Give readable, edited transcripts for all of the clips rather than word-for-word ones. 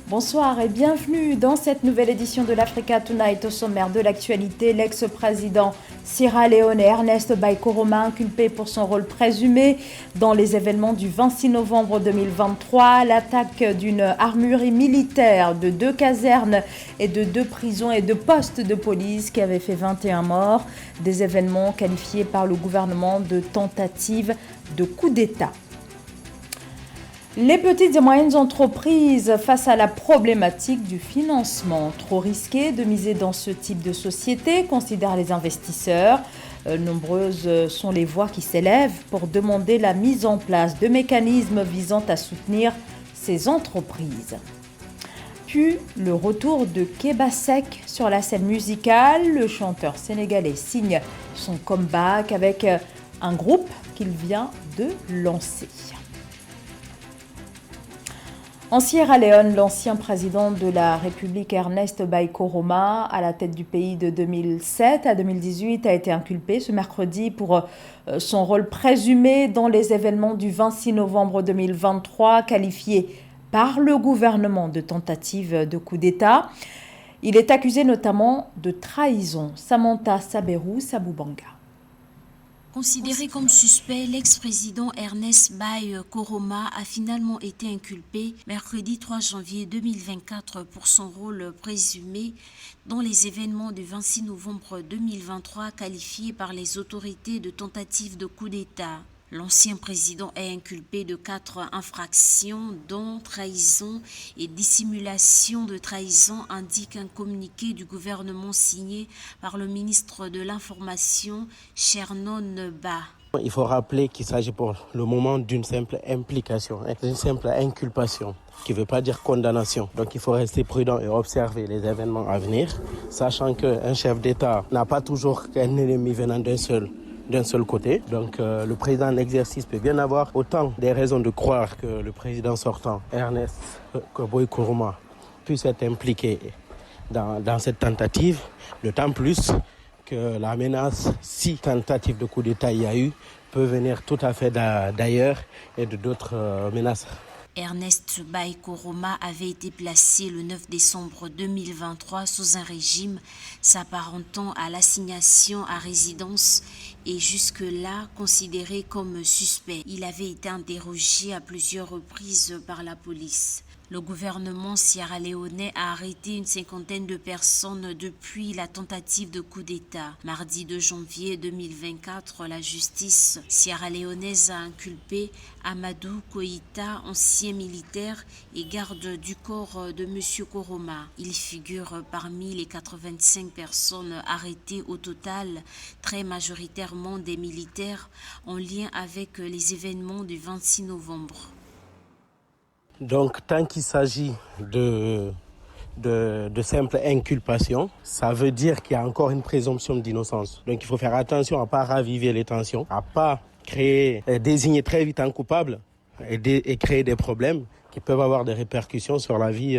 Bonsoir et bienvenue dans cette nouvelle édition de l'Africa Tonight. Au sommaire de l'actualité, l'ex-président sierra-léonais Ernest Bai Koroma inculpé pour son rôle présumé dans les événements du 26 novembre 2023, l'attaque d'une armurerie militaire, de 2 casernes et de 2 prisons et 2 postes de police qui avaient fait 21 morts, des événements qualifiés par le gouvernement de tentative de coup d'État. Les petites et moyennes entreprises face à la problématique du financement. Trop risqué de miser dans ce type de société, considèrent les investisseurs. Nombreuses sont les voix qui s'élèvent pour demander la mise en place de mécanismes visant à soutenir ces entreprises. Puis, le retour de Keba Seck sur la scène musicale. Le chanteur sénégalais signe son comeback avec un groupe qu'il vient de lancer. En Sierra Leone, l'ancien président de la République Ernest Bai Koroma, à la tête du pays de 2007 à 2018, a été inculpé ce mercredi pour son rôle présumé dans les événements du 26 novembre 2023, qualifié par le gouvernement de tentative de coup d'État. Il est accusé notamment de trahison. Samantha Saberou Saboubanga. Considéré comme suspect, l'ex-président Ernest Bai Koroma a finalement été inculpé mercredi 3 janvier 2024 pour son rôle présumé dans les événements du 26 novembre 2023 qualifiés par les autorités de tentative de coup d'État. L'ancien président est inculpé de 4 infractions, dont trahison et dissimulation de trahison, indique un communiqué du gouvernement signé par le ministre de l'Information, Chernon Ba. Il faut rappeler qu'il s'agit pour le moment d'une simple implication, d'une simple inculpation, qui ne veut pas dire condamnation. Donc il faut rester prudent et observer les événements à venir, sachant qu'un chef d'État n'a pas toujours qu'un ennemi venant d'un seul côté. Donc le président en exercice peut bien avoir autant des raisons de croire que le président sortant, Ernest Bai Koroma, puisse être impliqué dans cette tentative, d'autant plus que la menace, si tentative de coup d'État il y a eu, peut venir tout à fait d'ailleurs et de d'autres menaces. Ernest Bai Koroma avait été placé le 9 décembre 2023 sous un régime s'apparentant à l'assignation à résidence et jusque-là considéré comme suspect. Il avait été interrogé à plusieurs reprises par la police. Le gouvernement sierra-léonais a arrêté une 50aine de personnes depuis la tentative de coup d'État. Mardi 2 janvier 2024, la justice sierra-léonaise a inculpé Amadou Koïta, ancien militaire et garde du corps de M. Koroma. Il figure parmi les 85 personnes arrêtées au total, très majoritairement des militaires, en lien avec les événements du 26 novembre. Donc, tant qu'il s'agit de simples inculpations, ça veut dire qu'il y a encore une présomption d'innocence. Donc, il faut faire attention à ne pas raviver les tensions, à ne pas désigner très vite un coupable et créer des problèmes qui peuvent avoir des répercussions sur la vie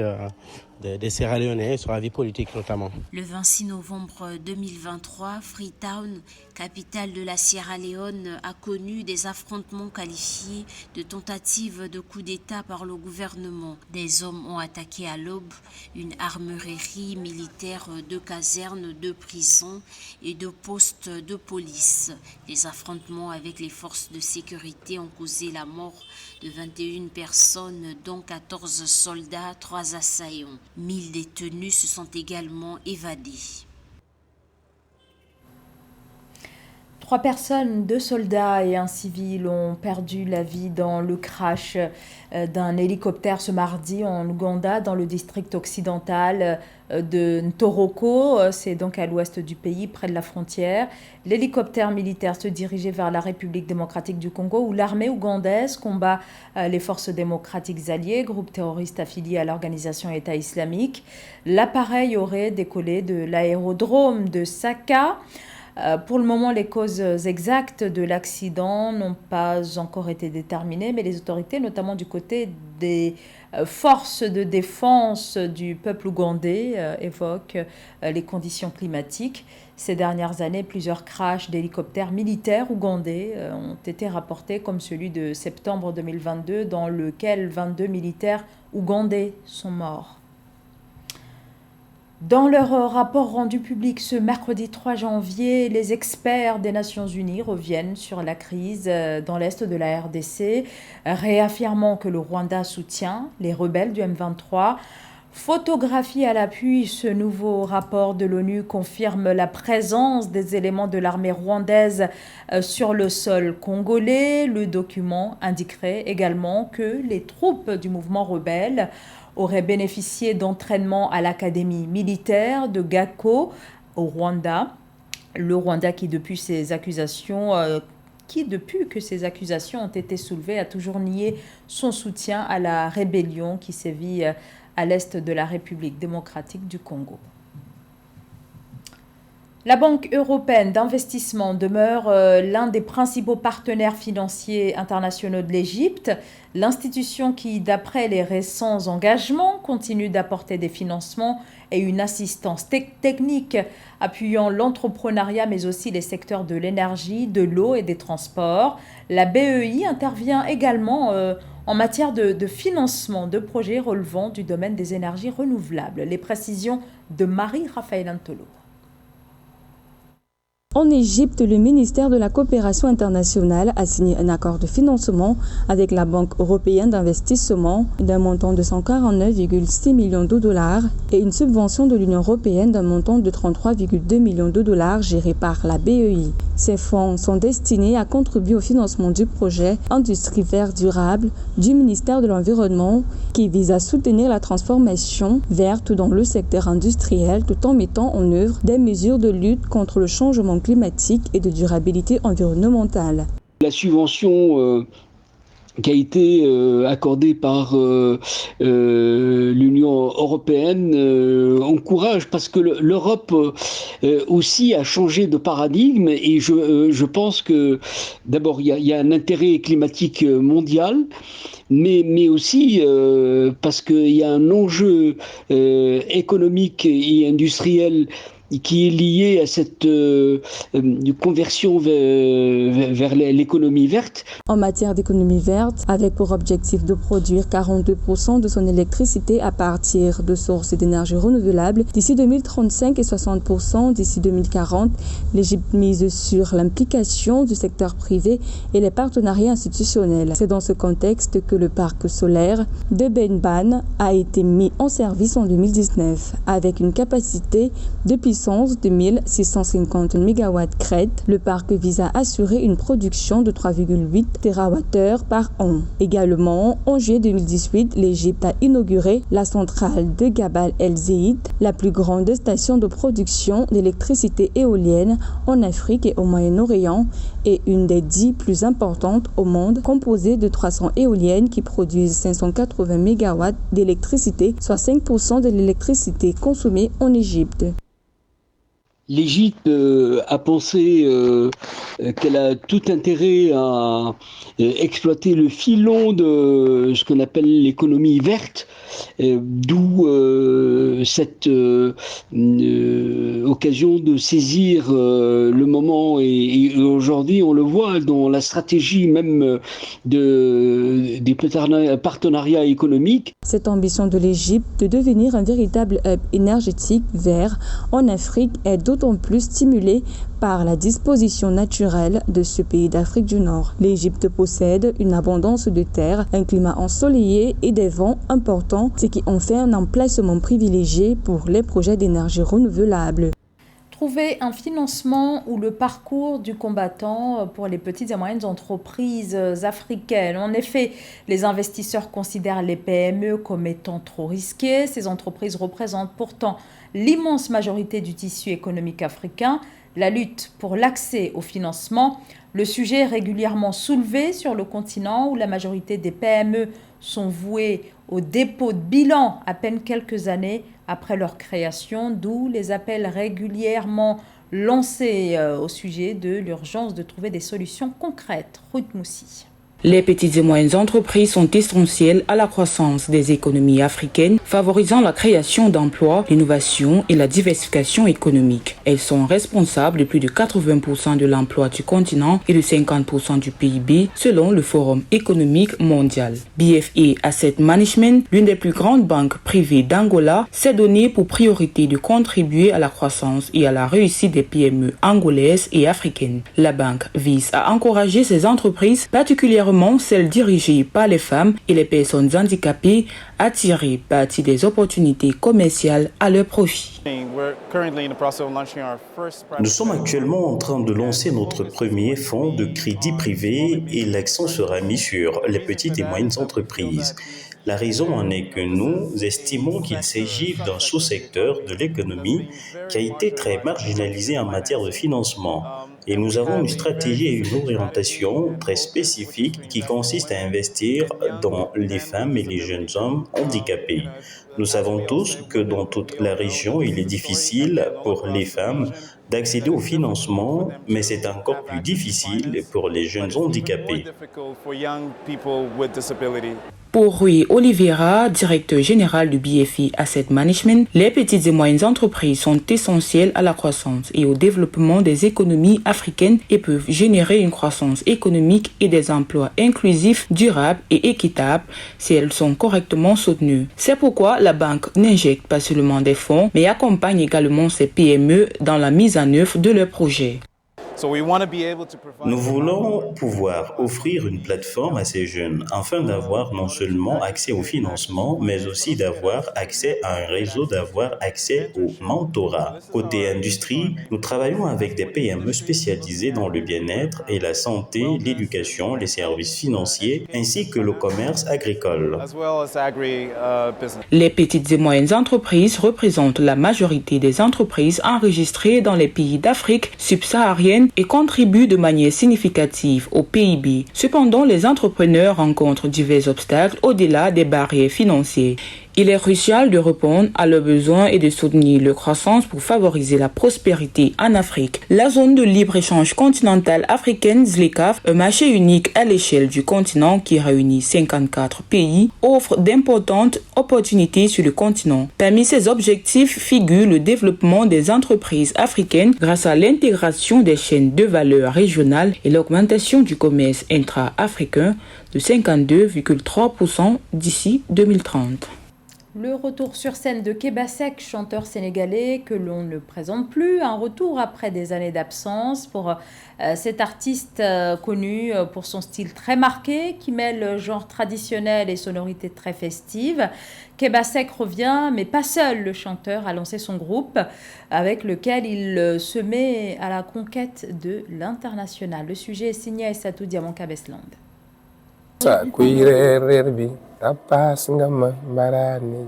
des Sierra-Léonais, sur la vie politique notamment. Le 26 novembre 2023, Freetown, capitale de la Sierra Leone, a connu des affrontements qualifiés de tentatives de coup d'État par le gouvernement. Des hommes ont attaqué à l'aube une armurerie militaire, 2 casernes, 2 prisons et 2 postes de police. Les affrontements avec les forces de sécurité ont causé la mort de 21 personnes, dont 14 soldats, 3 assaillants. 1000 détenus se sont également évadés. 3 personnes, 2 soldats et un civil ont perdu la vie dans le crash d'un hélicoptère ce mardi en Ouganda, dans le district occidental de Ntoroko. C'est donc à l'ouest du pays, près de la frontière. L'hélicoptère militaire se dirigeait vers la République démocratique du Congo, où l'armée ougandaise combat les forces démocratiques alliées, groupe terroriste affilié à l'organisation État islamique. L'appareil aurait décollé de l'aérodrome de Saka. Pour le moment, les causes exactes de l'accident n'ont pas encore été déterminées, mais les autorités, notamment du côté des forces de défense du peuple ougandais, évoquent les conditions climatiques. Ces dernières années, plusieurs crashs d'hélicoptères militaires ougandais ont été rapportés, comme celui de septembre 2022, dans lequel 22 militaires Ougandais sont morts. Dans leur rapport rendu public ce mercredi 3 janvier, les experts des Nations Unies reviennent sur la crise dans l'est de la RDC, réaffirmant que le Rwanda soutient les rebelles du M23. Photographie à l'appui, ce nouveau rapport de l'ONU confirme la présence des éléments de l'armée rwandaise sur le sol congolais. Le document indiquerait également que les troupes du mouvement rebelle auraient bénéficié d'entraînement à l'académie militaire de Gako au Rwanda. Le Rwanda qui, depuis que ces accusations ont été soulevées, a toujours nié son soutien à la rébellion qui sévit à l'est de la République démocratique du Congo. La Banque européenne d'investissement demeure l'un des principaux partenaires financiers internationaux de l'Égypte. L'institution qui, d'après les récents engagements, continue d'apporter des financements et une assistance technique appuyant l'entrepreneuriat mais aussi les secteurs de l'énergie, de l'eau et des transports. La BEI intervient également en matière de financement de projets relevant du domaine des énergies renouvelables. Les précisions de Marie-Raphaël Antolo. En Égypte, le ministère de la Coopération internationale a signé un accord de financement avec la Banque européenne d'investissement d'un montant de 149,6 millions de dollars et une subvention de l'Union européenne d'un montant de 33,2 millions de dollars géré par la BEI. Ces fonds sont destinés à contribuer au financement du projet Industrie verte durable du ministère de l'Environnement qui vise à soutenir la transformation verte dans le secteur industriel tout en mettant en œuvre des mesures de lutte contre le changement climatique et de durabilité environnementale. La subvention qui a été accordée par l'Union européenne encourage parce que l'Europe aussi a changé de paradigme et je pense que d'abord il y a un intérêt climatique mondial mais aussi parce qu'il y a un enjeu économique et industriel qui est lié à cette conversion vers l'économie verte. En matière d'économie verte, avec pour objectif de produire 42% de son électricité à partir de sources d'énergie renouvelables d'ici 2035 et 60% d'ici 2040, l'Égypte mise sur l'implication du secteur privé et les partenariats institutionnels. C'est dans ce contexte que le parc solaire de Benban a été mis en service en 2019 avec une capacité de puissance de 1650 MW crête. Le parc vise à assurer une production de 3,8 TWh par an. Également, en juillet 2018, l'Égypte a inauguré la centrale de Gabal El Zeid, la plus grande station de production d'électricité éolienne en Afrique et au Moyen-Orient et une des 10 plus importantes au monde, composée de 300 éoliennes qui produisent 580 MW d'électricité, soit 5% de l'électricité consommée en Égypte. L'Égypte a pensé qu'elle a tout intérêt à exploiter le filon de ce qu'on appelle l'économie verte, d'où cette occasion de saisir le moment et aujourd'hui on le voit dans la stratégie même des partenariats économiques. Cette ambition de l'Égypte de devenir un véritable hub énergétique vert en Afrique est d'autant plus stimulée par la disposition naturelle de ce pays d'Afrique du Nord. L'Égypte possède une abondance de terres, un climat ensoleillé et des vents importants, ce qui en fait un emplacement privilégié pour les projets d'énergie renouvelable. Trouver un financement ou le parcours du combattant pour les petites et moyennes entreprises africaines. En effet, les investisseurs considèrent les PME comme étant trop risquées. Ces entreprises représentent pourtant l'immense majorité du tissu économique africain. La lutte pour l'accès au financement, le sujet est régulièrement soulevé sur le continent où la majorité des PME sont vouées au dépôt de bilan à peine quelques années après leur création, d'où les appels régulièrement lancés au sujet de l'urgence de trouver des solutions concrètes. Ruth Moussi. Les petites et moyennes entreprises sont essentielles à la croissance des économies africaines, favorisant la création d'emplois, l'innovation et la diversification économique. Elles sont responsables de plus de 80% de l'emploi du continent et de 50% du PIB, selon le Forum économique mondial. BFA Asset Management, l'une des plus grandes banques privées d'Angola, s'est donné pour priorité de contribuer à la croissance et à la réussite des PME angolaises et africaines. La banque vise à encourager ces entreprises, particulièrement celles dirigées par les femmes et les personnes handicapées, à tirer parti des opportunités commerciales à leur profit. Nous sommes actuellement en train de lancer notre premier fonds de crédit privé et l'accent sera mis sur les petites et moyennes entreprises. La raison en est que nous estimons qu'il s'agit d'un sous-secteur de l'économie qui a été très marginalisé en matière de financement. Et nous avons une stratégie et une orientation très spécifique qui consiste à investir dans les femmes et les jeunes hommes handicapés. Nous savons tous que dans toute la région, il est difficile pour les femmes d'accéder au financement, mais c'est encore plus difficile pour les jeunes handicapés. Pour Rui Oliveira, directeur général du BFA Asset Management, les petites et moyennes entreprises sont essentielles à la croissance et au développement des économies africaines et peuvent générer une croissance économique et des emplois inclusifs, durables et équitables si elles sont correctement soutenues. C'est pourquoi la banque n'injecte pas seulement des fonds, mais accompagne également ces PME dans la mise en œuvre de leurs projets. Nous voulons pouvoir offrir une plateforme à ces jeunes afin d'avoir non seulement accès au financement, mais aussi d'avoir accès à un réseau, d'avoir accès au mentorat. Côté industrie, nous travaillons avec des PME spécialisées dans le bien-être et la santé, l'éducation, les services financiers ainsi que le commerce agricole. Les petites et moyennes entreprises représentent la majorité des entreprises enregistrées dans les pays d'Afrique subsaharienne et contribuent de manière significative au PIB. Cependant, les entrepreneurs rencontrent divers obstacles au-delà des barrières financières. Il est crucial de répondre à leurs besoins et de soutenir leur croissance pour favoriser la prospérité en Afrique. La zone de libre-échange continentale africaine ZLECAf, un marché unique à l'échelle du continent qui réunit 54 pays, offre d'importantes opportunités sur le continent. Parmi ses objectifs figure le développement des entreprises africaines grâce à l'intégration des chaînes de valeur régionales et l'augmentation du commerce intra-africain de 52,3% d'ici 2030. Le retour sur scène de Keba Seck, chanteur sénégalais que l'on ne présente plus, un retour après des années d'absence pour cet artiste connu pour son style très marqué qui mêle genre traditionnel et sonorités très festives. Keba Seck revient, mais pas seul. Le chanteur a lancé son groupe avec lequel il se met à la conquête de l'international. Le sujet est signé Aïssatou Diamant Cabesland. Tapas nga ma mbarani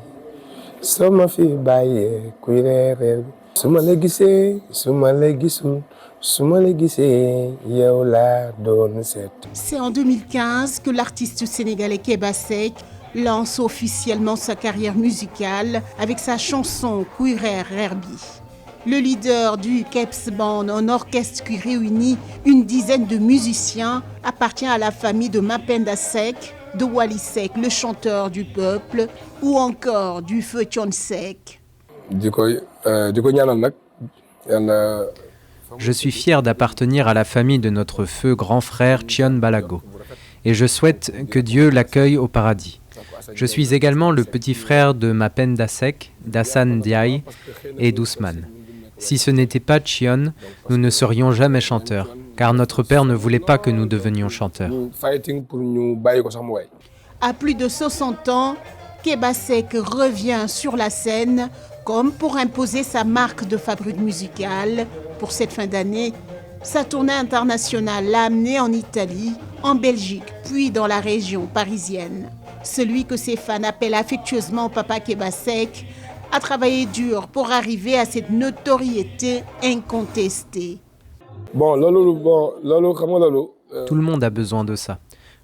sama fi baye kuy reer suma la gisee suma la gisul suma la gisee yow la doon set. C'est en 2015 que l'artiste sénégalais Keba Seck lance officiellement sa carrière musicale avec sa chanson Kuy reer bi. Le leader du Keps Band, un orchestre qui réunit une dizaine de musiciens, appartient à la famille de Mapenda Seck, de Wally Seck, le chanteur du peuple, ou encore du Feu Thione Seck. Je suis fier d'appartenir à la famille de notre feu grand frère Thione Balago et je souhaite que Dieu l'accueille au paradis. Je suis également le petit frère de Mapenda Seck, d'Assane Ndiaye et d'Ousmane. Si ce n'était pas Thione, nous ne serions jamais chanteurs, car notre père ne voulait pas que nous devenions chanteurs. À plus de 60 ans, Keba Seck revient sur la scène comme pour imposer sa marque de fabrique musicale. Pour cette fin d'année, sa tournée internationale l'a amené en Italie, en Belgique, puis dans la région parisienne. Celui que ses fans appellent affectueusement Papa Keba Seck a travaillé dur pour arriver à cette notoriété incontestée. Tout le monde a besoin de ça.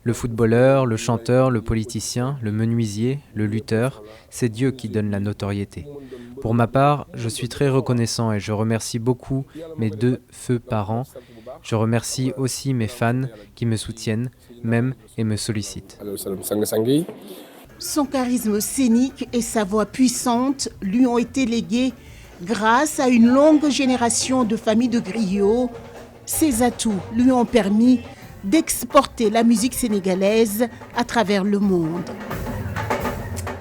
Le footballeur, le chanteur, le politicien, le menuisier, le lutteur, c'est Dieu qui donne la notoriété. Pour ma part, je suis très reconnaissant et je remercie beaucoup mes 2 feux parents. Je remercie aussi mes fans qui me soutiennent, m'aiment et me sollicitent. Son charisme scénique et sa voix puissante lui ont été légués grâce à une longue génération de familles de griots. Ses atouts lui ont permis d'exporter la musique sénégalaise à travers le monde.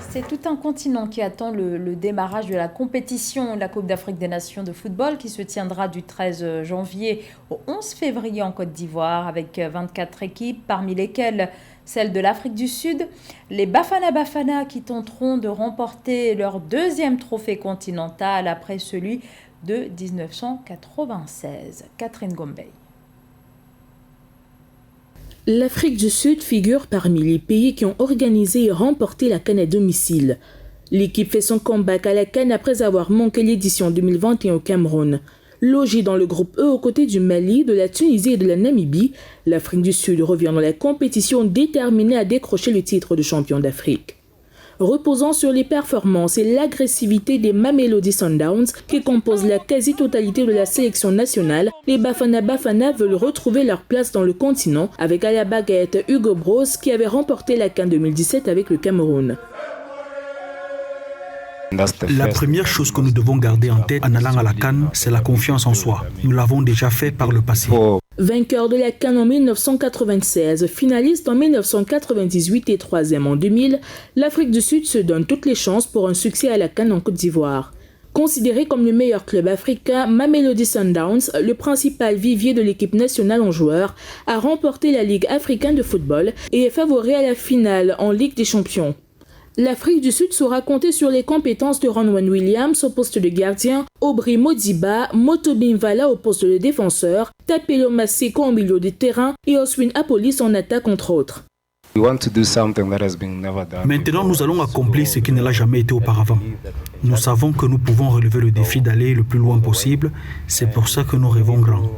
C'est tout un continent qui attend le démarrage de la compétition, la Coupe d'Afrique des Nations de football qui se tiendra du 13 janvier au 11 février en Côte d'Ivoire avec 24 équipes, parmi lesquelles celle de l'Afrique du Sud. Les Bafana Bafana qui tenteront de remporter leur 2e trophée continental après celui de 1996. Catherine Gombey. L'Afrique du Sud figure parmi les pays qui ont organisé et remporté la CAN à domicile. L'équipe fait son comeback à la CAN après avoir manqué l'édition 2021 au Cameroun. Logée dans le groupe E aux côtés du Mali, de la Tunisie et de la Namibie, l'Afrique du Sud revient dans la compétition déterminée à décrocher le titre de champion d'Afrique. Reposant sur les performances et l'agressivité des Mamelodi Sundowns qui composent la quasi-totalité de la sélection nationale, les Bafana Bafana veulent retrouver leur place dans le continent avec à la baguette Hugo Bros qui avait remporté la CAN 2017 avec le Cameroun. La première chose que nous devons garder en tête en allant à la CAN, c'est la confiance en soi. Nous l'avons déjà fait par le passé. Vainqueur de la CAN en 1996, finaliste en 1998 et 3e en 2000, l'Afrique du Sud se donne toutes les chances pour un succès à la CAN en Côte d'Ivoire. Considéré comme le meilleur club africain, Mamelodi Sundowns, le principal vivier de l'équipe nationale en joueurs, a remporté la Ligue africaine de football et est favori à la finale en Ligue des champions. L'Afrique du Sud saura compter sur les compétences de Ronwen Williams au poste de gardien, Aubry Modiba, Motobin Vala au poste de défenseur, Tapelo Maseko au milieu de terrain et Oswin Apolis en attaque entre autres. Maintenant, nous allons accomplir ce qui ne l'a jamais été auparavant. Nous savons que nous pouvons relever le défi d'aller le plus loin possible. C'est pour ça que nous rêvons grand.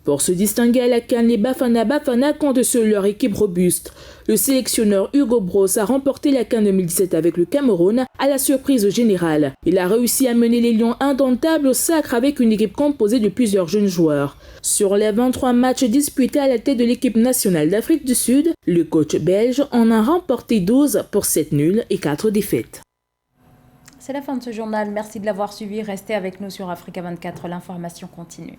Pour se distinguer à la CAN, les Bafana Bafana comptent sur leur équipe robuste. Le sélectionneur Hugo Bros a remporté la CAN 2017 avec le Cameroun à la surprise générale. Il a réussi à mener les Lions indomptables au sacre avec une équipe composée de plusieurs jeunes joueurs. Sur les 23 matchs disputés à la tête de l'équipe nationale d'Afrique du Sud, le coach belge en a remporté 12 pour 7 nuls et 4 défaites. C'est la fin de ce journal. Merci de l'avoir suivi. Restez avec nous sur Africa 24. L'information continue.